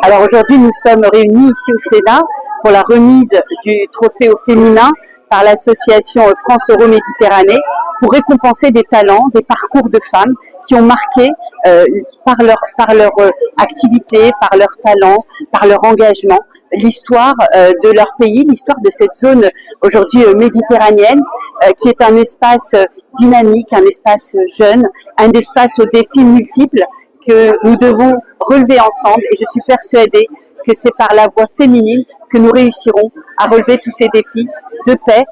Alors aujourd'hui, nous sommes réunis ici au Sénat pour la remise du trophée au féminin par l'association France Euro-Méditerranée pour récompenser des talents, des parcours de femmes qui ont marqué par leur activité, par leur talent, par leur engagement, l'histoire de leur pays, l'histoire de cette zone aujourd'hui méditerranéenne qui est un espace dynamique, un espace jeune, un espace aux défis multiples que nous devons relever ensemble, et je suis persuadée que c'est par la voie féminine que nous réussirons à relever tous ces défis de paix,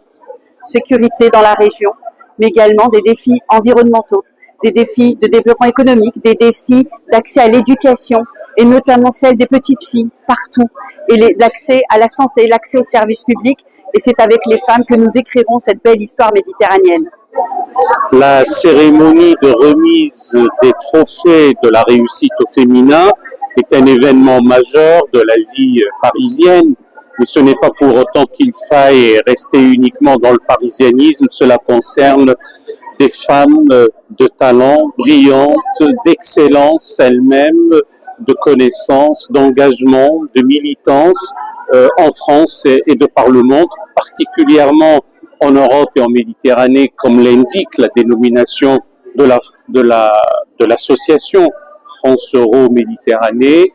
sécurité dans la région, mais également des défis environnementaux, des défis de développement économique, des défis d'accès à l'éducation, et notamment celle des petites filles partout, et l'accès à la santé, l'accès aux services publics, et c'est avec les femmes que nous écrirons cette belle histoire méditerranéenne. La cérémonie de remise des trophées de la réussite au féminin est un événement majeur de la vie parisienne, mais ce n'est pas pour autant qu'il faille rester uniquement dans le parisianisme. Cela concerne des femmes de talent, brillantes, d'excellence elles-mêmes, de connaissances, d'engagement, de militance en France et de par le monde, particulièrement en Europe et en Méditerranée, comme l'indique la dénomination de l'association France Euro-Méditerranée.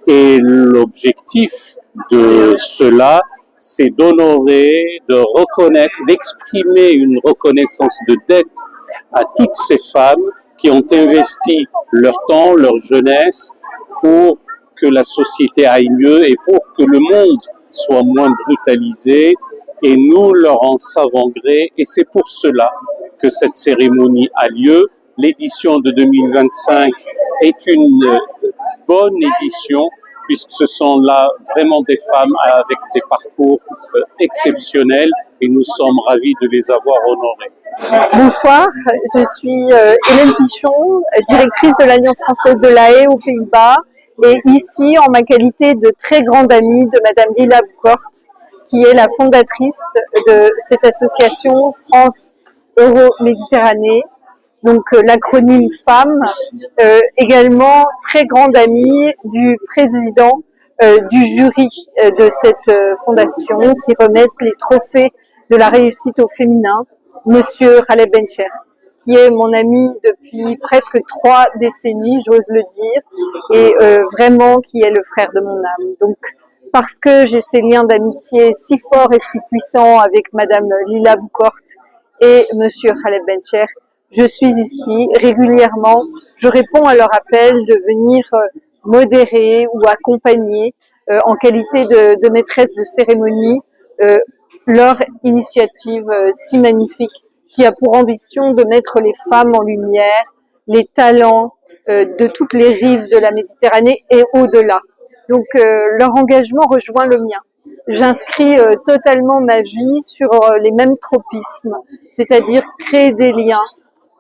Et l'objectif de cela, c'est d'honorer, de reconnaître, d'exprimer une reconnaissance de dette à toutes ces femmes qui ont investi leur temps, leur jeunesse pour que la société aille mieux et pour que le monde soit moins brutalisé, et nous leur en savons gré, et c'est pour cela que cette cérémonie a lieu. L'édition de 2025 est une bonne édition, puisque ce sont là vraiment des femmes avec des parcours exceptionnels, et nous sommes ravis de les avoir honorées. Bonsoir, je suis Hélène Pichon, directrice de l'Alliance française de La Haye aux Pays-Bas, et ici en ma qualité de très grande amie de Madame Lila Boukort, qui est la fondatrice de cette association France Euro-Méditerranée, donc l'acronyme FEMME, également très grande amie du président du jury de cette fondation qui remettent les trophées de la réussite au féminin, Monsieur Khaled Bencher, qui est mon ami depuis presque 3 décennies, j'ose le dire, et vraiment qui est le frère de mon âme. Donc, parce que j'ai ces liens d'amitié si forts et si puissants avec Madame Lila Boukort et Monsieur Khaled Bencher, je suis ici régulièrement. Je réponds à leur appel de venir modérer ou accompagner en qualité de maîtresse de cérémonie leur initiative si magnifique qui a pour ambition de mettre les femmes en lumière, les talents de toutes les rives de la Méditerranée et au-delà. Donc leur engagement rejoint le mien. J'inscris totalement ma vie sur les mêmes tropismes, c'est-à-dire créer des liens,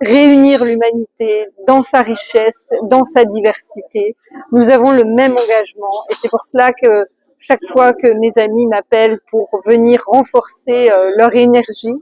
réunir l'humanité dans sa richesse, dans sa diversité. Nous avons le même engagement, et c'est pour cela que chaque fois que mes amis m'appellent pour venir renforcer leur énergie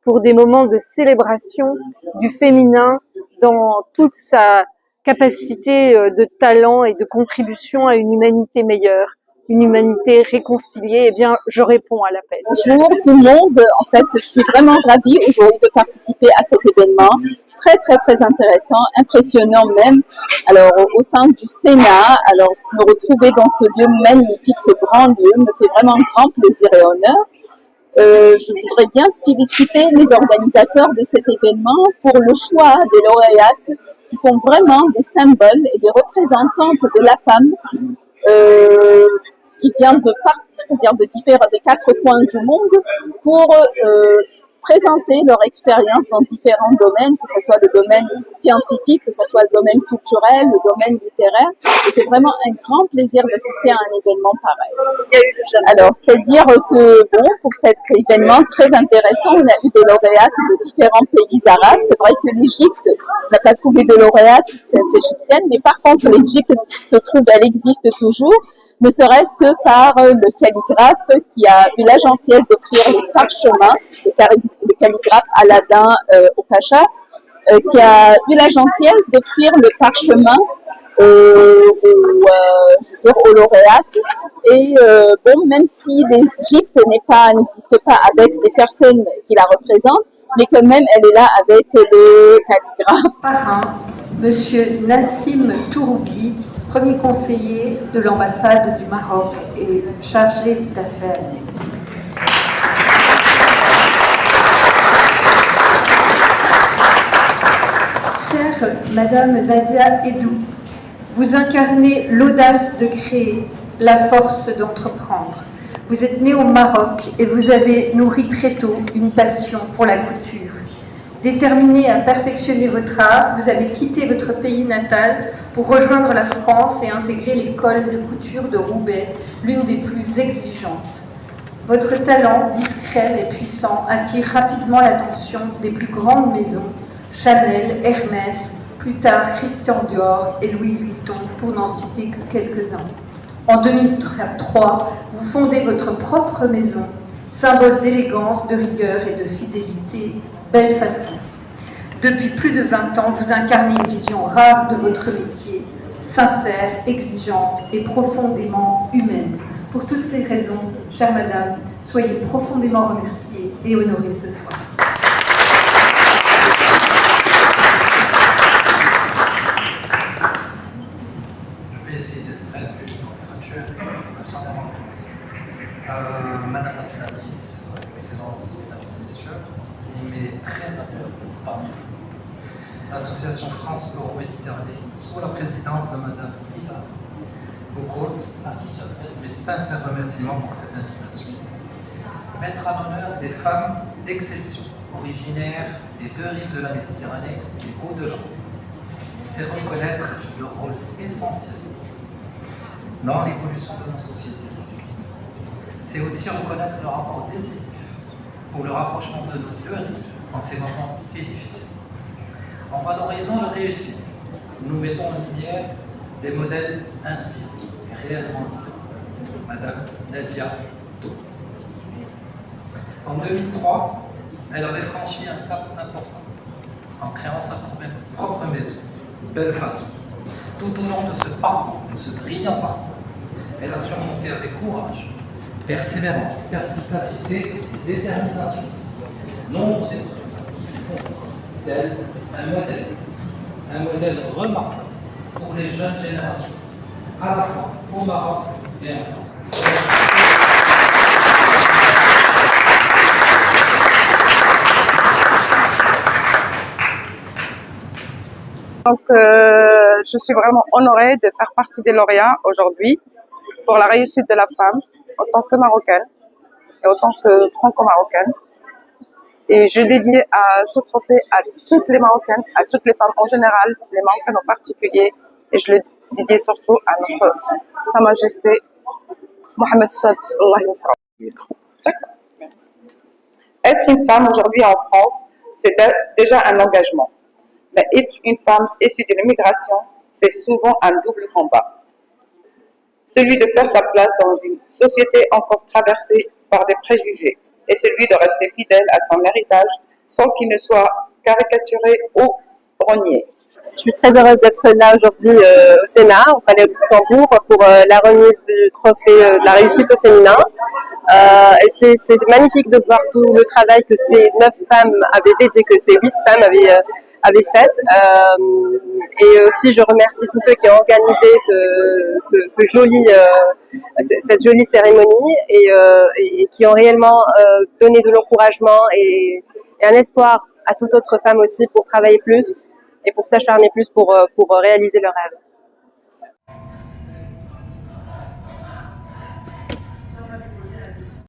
pour des moments de célébration du féminin dans toute sa capacité de talent et de contribution à une humanité meilleure, une humanité réconciliée, eh bien, je réponds à l'appel. Bonjour tout le monde. En fait, je suis vraiment ravie aujourd'hui de participer à cet événement. Très intéressant, impressionnant même. Alors, au sein du Sénat, alors, me retrouver dans ce lieu magnifique, ce grand lieu, me fait vraiment grand plaisir et honneur. Je voudrais bien féliciter les organisateurs de cet événement pour le choix des lauréates qui sont vraiment des symboles et des représentantes de la femme qui viennent de partout, c'est-à-dire des 4 coins du monde pour présenter leur expérience dans différents domaines, que ce soit le domaine scientifique, que ce soit le domaine culturel, le domaine littéraire. Et c'est vraiment un grand plaisir d'assister à un événement pareil. Alors, c'est-à-dire que, bon, pour cet événement très intéressant, on a eu des lauréates de différents pays arabes. C'est vrai que l'Égypte n'a pas trouvé de lauréate égyptienne, mais par contre, l'Égypte se trouve, elle existe toujours, ne serait-ce que par le calligraphe qui a eu la gentillesse d'offrir le parchemin, le calligraphe Aladin Okacha, qui a eu la gentillesse d'offrir le parchemin au je veux dire, aux lauréates. Et bon, même si l'Égypte n'existe pas avec des personnes qui la représentent, mais quand même, elle est là avec le calligraphe. Parrain, Monsieur Nassim Tourougli, premier conseiller de l'ambassade du Maroc et chargé d'affaires. Chère Madame Nadia Edou, vous incarnez l'audace de créer, la force d'entreprendre. Vous êtes née au Maroc et vous avez nourri très tôt une passion pour la couture. Déterminée à perfectionner votre art, vous avez quitté votre pays natal pour rejoindre la France et intégrer l'école de couture de Roubaix, l'une des plus exigeantes. Votre talent, discret mais puissant, attire rapidement l'attention des plus grandes maisons, Chanel, Hermès, plus tard Christian Dior et Louis Vuitton, pour n'en citer que quelques-uns. En 2003, vous fondez votre propre maison, symbole d'élégance, de rigueur et de fidélité, Belle Façon. Depuis plus de 20 ans, vous incarnez une vision rare de votre métier, sincère, exigeante et profondément humaine. Pour toutes ces raisons, chère Madame, soyez profondément remerciée et honorée ce soir. Madame la sénatrice, Excellence, Mesdames et Messieurs, il m'est très important parmi vous. L'Association France Euro-Méditerranée, sous la présidence de Madame Lila Boucourt, à qui j'adresse mes sincères remerciements pour cette invitation. Mettre à l'honneur des femmes d'exception, originaires des deux rives de la Méditerranée et au-delà, c'est reconnaître le rôle essentiel dans l'évolution de nos sociétés respectives. C'est aussi reconnaître le rapport décisif pour le rapprochement de nos deux rives en ces moments si difficiles. En valorisant leur réussite, nous mettons en lumière des modèles inspirés, réellement inspirés. Madame Nadia Edou. En 2003, elle avait franchi un cap important en créant sa propre maison, Belle Façon. Tout au long de ce parcours, de ce brillant parcours, elle a surmonté avec courage, persévérance, perspicacité et détermination nombre d'épreuves qui font d'elle un modèle remarquable pour les jeunes générations, à la fois au Maroc et en France. Donc, je suis vraiment honorée de faire partie des lauréats aujourd'hui pour la réussite de la femme en tant que Marocaine et en tant que franco-marocaine. Et je dédie ce trophée à toutes les Marocaines, à toutes les femmes en général, les Marocaines en particulier. Et je le dédie surtout à Sa Majesté Mohamed Saad Allah Yusra. Être une femme aujourd'hui en France, c'est déjà un engagement. Mais être une femme issue de l'immigration, c'est souvent un double combat. Celui de faire sa place dans une société encore traversée par des préjugés et celui de rester fidèle à son héritage sans qu'il ne soit caricaturé ou renié. Je suis très heureuse d'être là aujourd'hui au Sénat, au Palais de Luxembourg, pour la remise du trophée de la réussite au féminin. Et c'est magnifique de voir tout le travail que ces 9 femmes avaient dédié, que ces 8 femmes avaient fait. Et aussi, je remercie tous ceux qui ont organisé cette jolie cérémonie et qui ont réellement donné de l'encouragement et un espoir à toute autre femme aussi pour travailler plus et pour s'acharner plus pour réaliser leurs rêves.